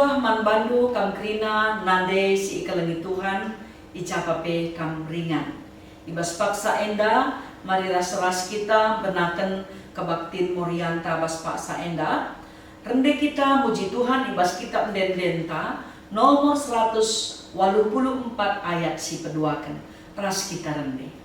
tuah man bandu kam krina nande si ikalangi Tuhan icapape kam ringan. Ibas paksa enda mari ras kita benaken kebaktin Morianta bas paksa enda. Rende kita muji Tuhan ibas kita mendendenta nomor 184 ayat si peduakan. Ras kita rende.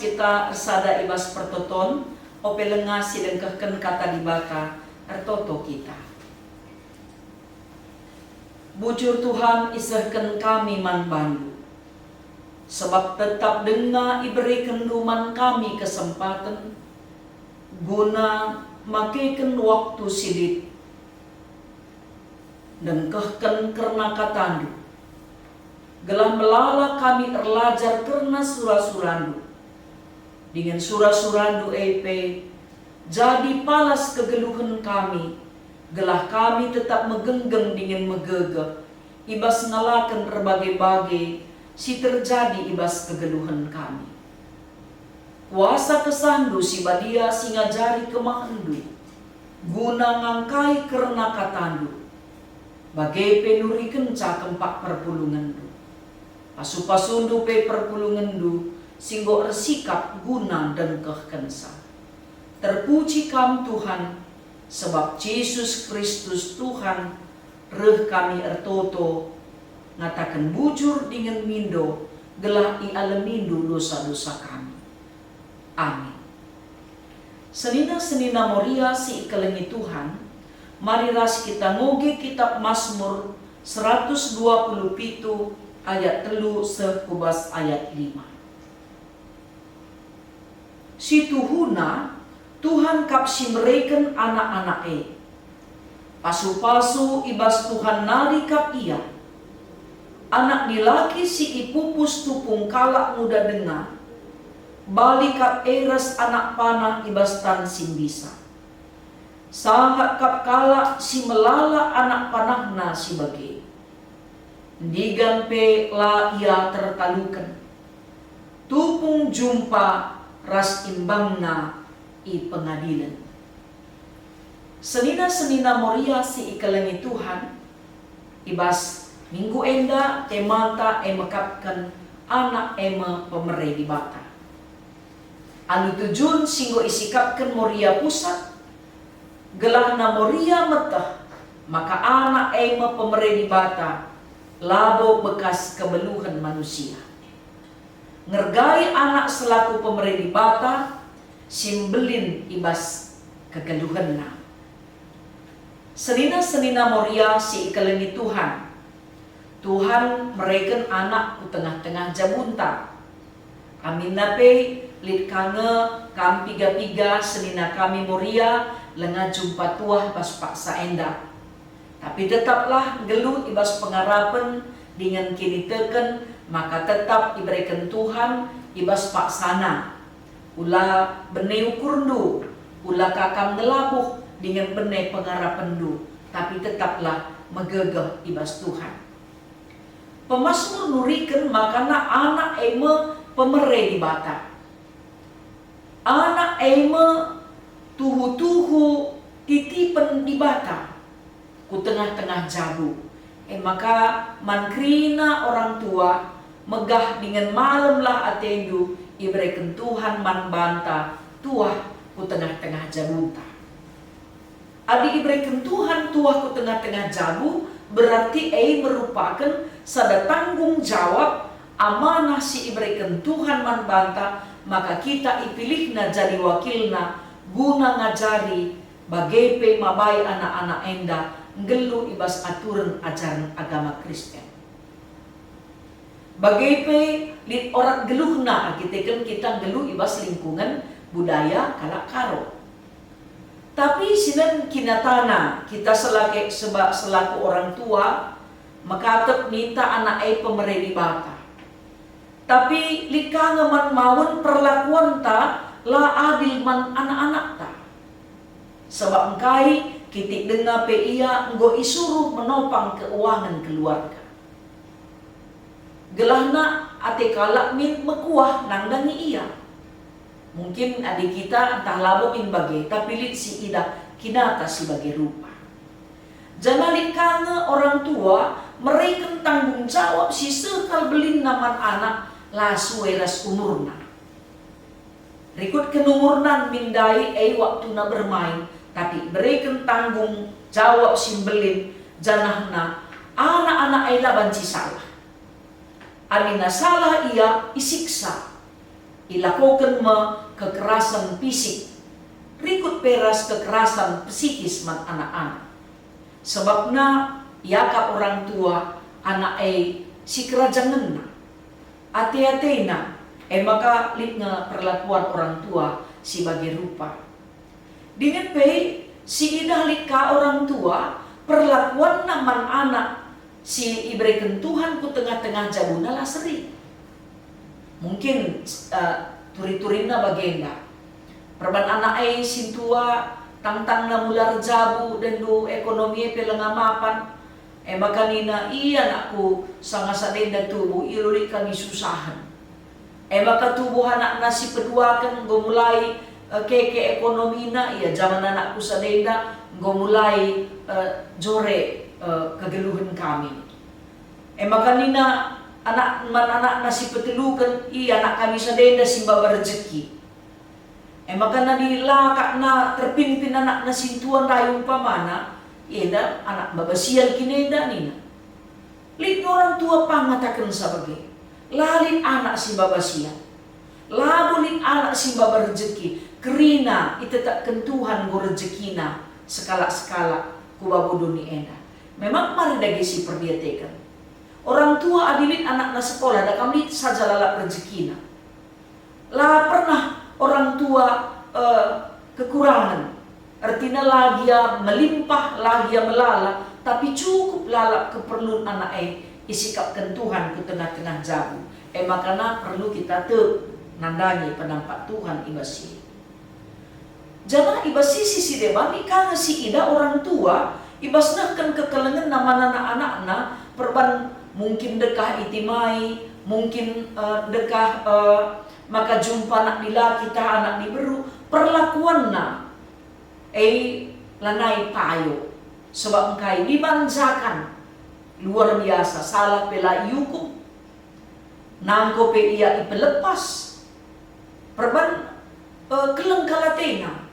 Kita sada ibas pertoton ope lenga sidengkehken kata dibaka ertoto kita. Bujur Tuhan isehken kami man bandu, sebab tetap denga iberikan duman kami kesempatan guna makeken waktu sidit dengkehken kerna katandu gelah melala kami erlajar kerna surah-surandu dengan surah-surandu EP jadi palas kegeluhan kami gelah kami tetap megenggeng dengan megegeh ibas ngalakan berbagai-bagai si terjadi ibas kegeluhan kami. Kuasa kesandu si badia singa jari kemahendu guna ngangkai kerna katandu bagai penuri kenca kempak perpulungandu pasu-pasundu pe perpulungandu singgo ersikap guna dengkeh kensa. Terpuji kam Tuhan, sebab Yesus Kristus Tuhan reh kami ertoto, ngatakan bujur dengan mindo, gelah i alemindo dosa-dosa kami. Amin. Senina-senina moria si ikalengi Tuhan, mari ras kita ngoge kitab Mazmur 127 ayat 3 sekubas ayat 5. Si tuhuna Tuhan kapsi mereken anak-anak pasu-pasu ibas Tuhan nari kap ia anak dilaki si ipupus tupung kalak muda dengar balik kap eras anak panah ibas tan simbisa sahat kap kalak si melala anak panahna si bagi digan pe la ia tertalukan tupung jumpa ras imbangna i pengadilan. Senina-senina moria si ikalengi Tuhan ibas minggu enda temata mekapkan anak ema pemere di bata. Anu tujun singgo isikapkan moria pusat gelahna moria metah maka anak ema pemere di bata labo bekas kebeluhan manusia. Ngergai anak selaku pemere di bata simbelin ibas kegeluhanna. Senina-senina moria si ikalengi Tuhan. Tuhan mereken anak ku tengah-tengah jabunta. Amin nape lit kange kam piga-piga senina kami moria lenga jumpa tuah bas paksa enda. Tapi tetaplah gelut ibas pengarapan dengan kini teken maka tetap diberikan Tuhan ibas paksana. Ula bene ukurdu, ula kakam ngelabuh dengan bene pengarapendu, tapi tetaplah megegeh ibas Tuhan. Pemasmur nuriken makana anak eme pemere di bata. Anak eme tuhu-tuhu titipen di bata ku tengah-tengah jabu. Maka mankrina orang tua megah dengan malam lah atendu iberikan Tuhan man banta tuah ku tengah-tengah jabunta. Adi iberikan Tuhan tua ku tengah-tengah jabu, berarti merupakan sada tanggung jawab amanah si iberikan Tuhan man banta, maka kita ipilihna jadi wakilna guna ngajari bagepe mabai anak-anak enda ngelu ibas aturan ajaran agama Kristen. Bagepe lit orang geluhna agitekan kita gelu ibas lingkungan budaya kalak karo. Tapi sinan kinatana kita selaku orang tua makatep minta anak pemeredi bata. Tapi lika ngaman mawon perlakuan ta la adil man anak-anak ta. Sebab engkai kitik dengar pe ia enggo isuruh menopang keuangan keluarga. Gelahna ate kalak min mekuah nangdangi ia. Mungkin adik kita entah labo min bage, tapi lit si ida kinata si bage rupa. Jangan likana orang tua mereka tanggung jawab si sekal belin naman anak lasu eras umurna. Rikut kenumurnan mindai waktu na bermain, tapi mereka tanggung jawab si belin janahna anak-anak ela banci salah. Adina salah ia isiksa. Ilakukan kekerasan fisik, rikut peras kekerasan psikis man anak-anak. Sebabna iaka orang tua anak si kerajaan na, ati-atina maka litna perlakuan orang tua si bagi rupa. Dengan si idah lika orang tua perlakuan naman anak si iberikan Tuhan ku tengah-tengah jabuna lah seri. Mungkin turi-turina bagenda. Perban anak sintua tangtang na mular jabu dan do ekonomi pelengamapan. Makanina iya anakku sanga sadenda tubuh iluri kami susahan. Maka tubuh anak nasi peduakan go mulai keke ekonomi na iya zaman anakku sadenda go mulai jore kegeluhan kami. Makanina anak nasi petelukan iya anak kami sadenda simba berjeki. Maka na dilakak na terpimpin anak na sintuan rayong pamana, iya anak babasial kineda nina. Lit orang tua pangatakan sabage, lalin anak si babasial, labulit anak si berjeki, kerina itetakkan Tuhan go rezekina skala-skala kubabuduni enda. Memang mari dagi si perdiatekan. Orang tua adilit anak na sekolah, da kami saja lalap rezekina. Lah pernah orang tua kekurangan, artinya lagi melimpah, lagi melala, tapi cukup lalap keperluan anak isikapkan Tuhan ke tengah-tengah jabu. Makanya perlu kita nandangi penampak Tuhan ibasi. Jangan ibasi sisi depan ikan si ida orang tua ibasnahkan kekelengan nama anak-anak perban. Mungkin dekah itimai, mungkin dekah maka jumpa anak dila kita anak diberu perlakuan na lanai payo sebab engkai dimanjakan luar biasa salah pela yukum nangko pe ia ipelepas perban keleng kalatena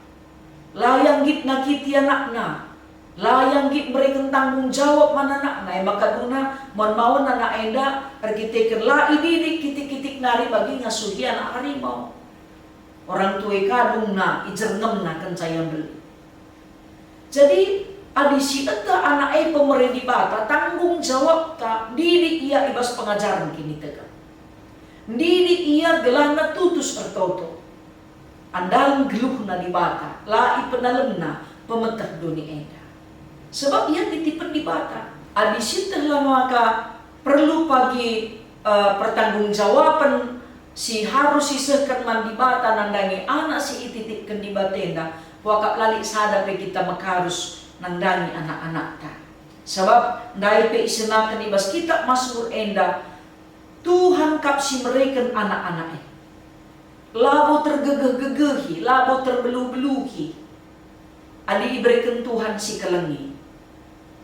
layang git nakiti anakna layang git mereka tanggung jawab mana anak maka duna mon mawon anak enda argiteken la ididik kitik-kitik nari bagi ngasuhi anak harimau orang tua kadung na ijerngem na kencayang beli. Jadi adisi eta anak pemeredi bata tanggung jawab ta didik ia ibas pengajaran kini tega didik ia gelana tutus ertoto andalan geluh na di bata la ipenalem na pemetah dunia enda. Sebab ia titipan di bata. Adisi telah maka perlu pagi pertanggungjawaban si harus sisehkan mandi bata nandangi anak si ititipkan di batenda. Wakak lalik sadape kita makarus nandangi anak-anak ta. Sebab dai pe isenakan ibas kita Mazmur enda Tuhan kap si mereka anak-anak labo tergegeh-gegehi, labo terbelu-beluhi. Adi diberikan Tuhan si kelengi.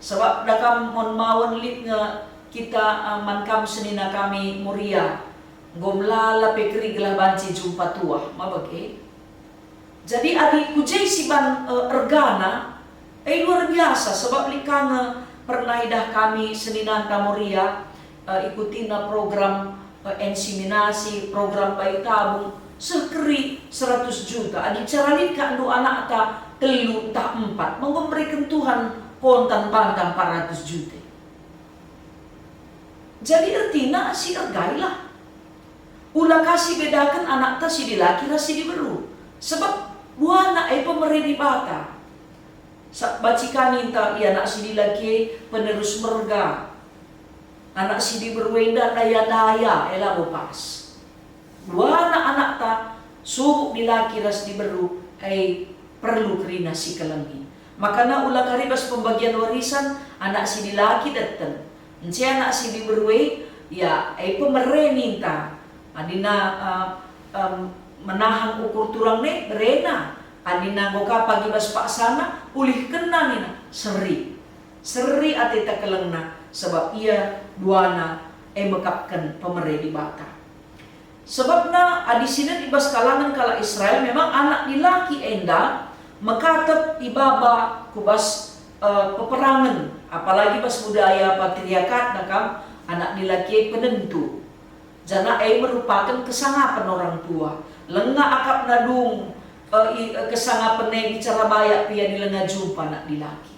Sebab dakam mon mawon lit nga kita mankam senina kami muria gomlala pekri gelah banci jumpa tua mabage Jadi adikku jay si ban ergana luar biasa, sebab likanga pernah idah kami seninan Tamoria ikuti na program inseminasi, program bayi tabung sekeri 100 juta. Adik cara lika andu anak ta telu tak 4 memberikan Tuhan kontan bantang 400 juta. Jadi artinya si ergailah. Ulah kasih bedakan anak ta si dilaki ra si diberu. Sebab dua anak pemerintah bata. Bacikanin ta iya anak si dilaki penerus merga. Anak si diberwenda daya-daya ela bopas. Dua anak-anak ta subuk dilaki ras diberu perlu kerina si kelengi. Makana ulah karibas pembagian warisan anak si dilaki datang. Nci anak si diberwe ya pemerintah adina menahan ukur turang ne berena adina goka pagi bas paksana ulih kena nina seri ateta kelengna sebab ia duana mekapkan pemerintah bata. Sebabna adisina di bas kalangan kala Israel memang anak dilaki enda mekatep ibaba kubas peperangan, apalagi pas budaya patriarkat nakam anak dilaki penentu. Jana merupakan kesangapan orang tua. Lenga akap nadung kesangapan bicara bayak pia di lenga jumpa anak dilaki.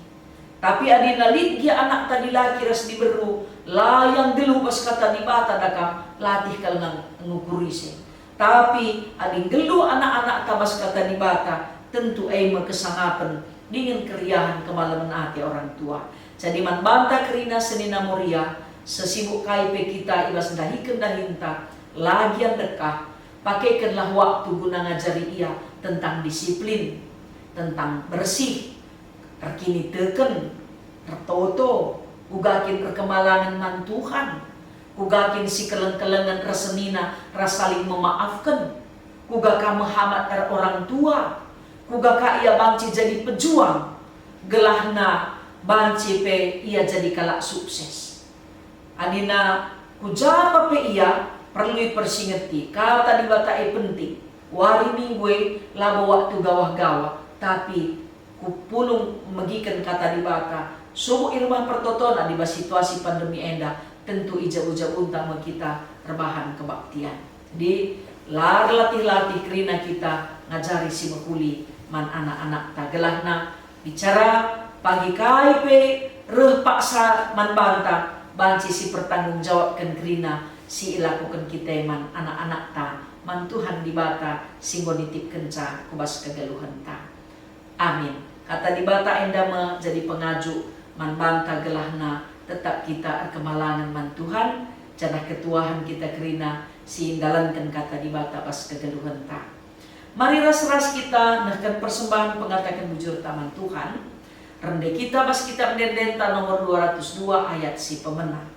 Tapi adina dia anak tadi laki ras diberu layang dulu pas kata di bata dakam latih kalengan ngukurise. Tapi ading gelu anak-anak tabas kata di bata tentu kesangapan dingin keriahan kemalaman hati orang tua. Jadi man banta kerina senina Moria sesibuk kaipe kita ibas dahikan dahinta lagian dekah pakaikanlah waktu guna ngajari ia tentang disiplin, tentang bersih, terkini teken, tertoto, ugakin perkemalangan man Tuhan, ugakin si keleng-kelengan resenina rasaling memaafkan, ugaka mehamat orang tua, ugaka ia banci jadi pejuang, gelahna banci pe ia jadi kalak sukses. Adina kujapa pe ia perlu persingeti kata di bata penting. Wari minggu labo waktu gawah-gawah tapi kupulung megikan kata di bata subuh irmah pertotona di situasi pandemi enda tentu ija-uja untang kita rebahan kebaktian. Di latih-latih kerina kita ngajari si mekuli man anak-anak tagelahna bicara pagi kaipe reh paksa man banta banci si pertanggung jawabkan kerina si ilakukan kita man anak-anak ta man Tuhan di bata singgo nitip kenca kubas kegaluhan ta. Amin. Kata di bata enda jadi pengaju man banta gelahna tetap kita kemalangan man Tuhan janah ketuahan kita kerina si indalankan kata di bata pas kegaluhan ta. Mari ras-ras kita nahkan persembahan pengatakan bujur taman Tuhan. Rende kita pas kitab Dendenta nomor 202 ayat si pemenang.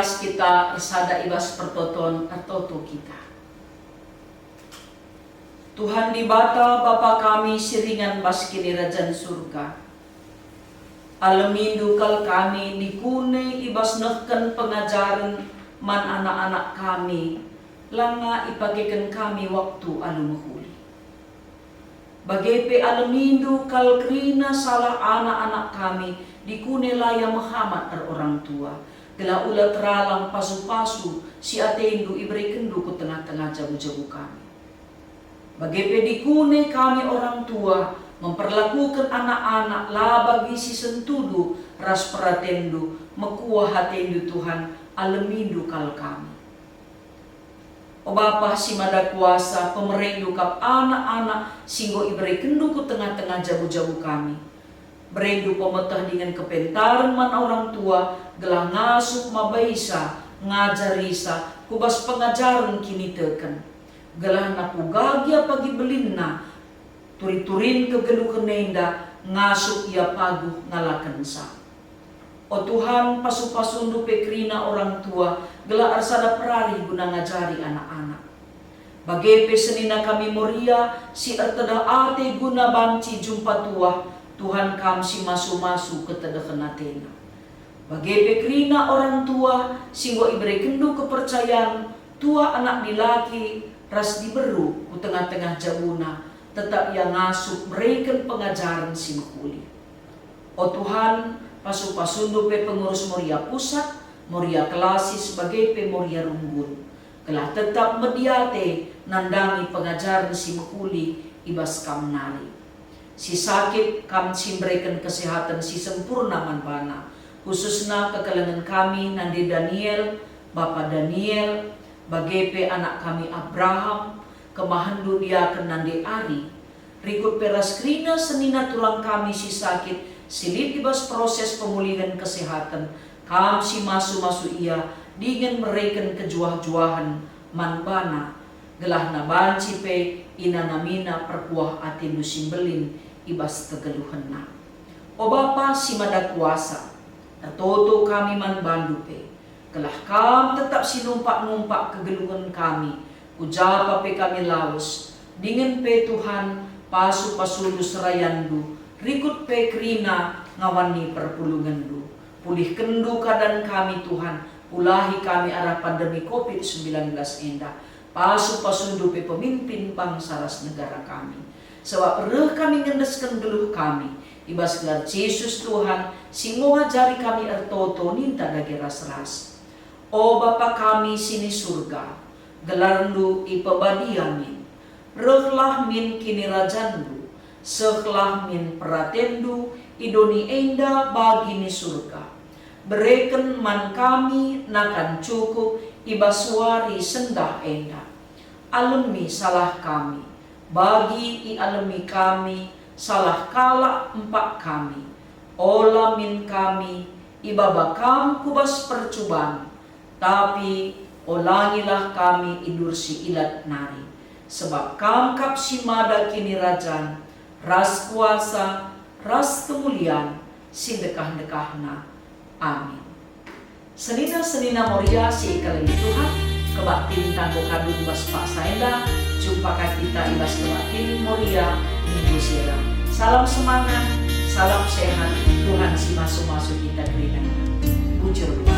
Kita resada ibas pertoton artoto kita. Tuhan di bata Bapa kami siringan bas kini rajan surga. Alamindu kal kami dikune ibas nehken pengajaran man anak-anak kami, langa ipagikan kami waktu anu mahuli. Bagepe alamindo kalkrina salah anak-anak kami, dikune laya Muhammad orang tua. Gela ulat ralang pasu-pasu si atendo iberikendu ku tengah-tengah jabu-jabu kami. Bagepe dikune kami orang tua memperlakukan anak-anak la bagi si sentudu ras peratendu mekuah hatendu Tuhan alamindo kal kami. O Bapa si mada kuasa pemerendu kap anak-anak singgo iberikendu ku tengah-tengah jabu-jabu kami. Berendu pemetah dengan kepentaran man orang tua gelah ngasup mabaisa ngajarisa kubas pengajaran kini teken gelah naku gagia pagi belinna turi-turin kegelu kenenda ngasup ia paguh ngalakan sa. O Tuhan pasu-pasundu pekrina orang tua gelah arsada perari guna ngajari anak-anak. Bagepe senina kami moria si ertada ate guna banci jumpa tua Tuhan kam si masu-masu ketedakan atena. Bagepe krina orang tua singgo iberikendu kepercayaan tua anak dilaki ras diberu ku tengah-tengah jabuna tetap yang ngasup mereka pengajaran si mekuli. O Tuhan pasu-pasundu pe pengurus Moria Pusat, Moria Klasis sebagai pe Moria Rumbun. Telah tetap mediate nandangi pengajaran si mekuli ibas kam nari. Si sakit kam cimbrekan kesehatan si sempurna manbana. Khususnya kekelengan kami Nandi Daniel, Bapak Daniel, bagepe anak kami Abraham, kemahandu dia ke Nandi Ari. Rikut peras krina senina tulang kami si sakit, silip ibas proses pemulihan kesehatan. Kam si masu-masu ia, dengan mereken kejuah-juahan manbana. Gelah na banci pe ina namina perkuah atindu simbelin ibas kegeluhenna. O Bapa si mada kuasa, tertoto kami man bandu pe. Gelah kam tetap sinumpak-numpak kegeluhan kami, ujapa pe kami lawas. Dengan pe Tuhan pasu-pasudu serayandu, rikut pe krina ngawani perpulungandu. Pulih kendu keadaan kami Tuhan, ulahi kami arah pandemi COVID-19 endah. Pasu-pasudu pe pemimpin bangsa ras negara kami. Sebab reh kami ngendeskan geluh kami. Ibas gelar Yesus Tuhan, singo ngajari kami ertoto ninta dagi ras-ras. O Bapa kami sini surga, gelarndu ipabadiamin. Rehlah min kini rajandu, seklah min peratendu, idoni enda bagini surga. Bereken man kami nakan cukup, ibaswari sendah enda. Alemi salah kami, bagi i alemi kami, salah kala empak kami. Ola min kami, ibabakam kubas percubaan, tapi olangilah kami idur si ilat nari. Sebab kam kap si mada kini rajan, ras kuasa, ras kemuliaan, sindekah-dekahna. Amin. Senina-senina Moria si ikalini Tuhan, kebaktin tanggo kadu ibas Pak Saenda, jumpa kita ibas kebaktin Moria minggu siang. Salam semangat, salam sehat, Tuhan si masuk-masuk kita kerina. Bujur.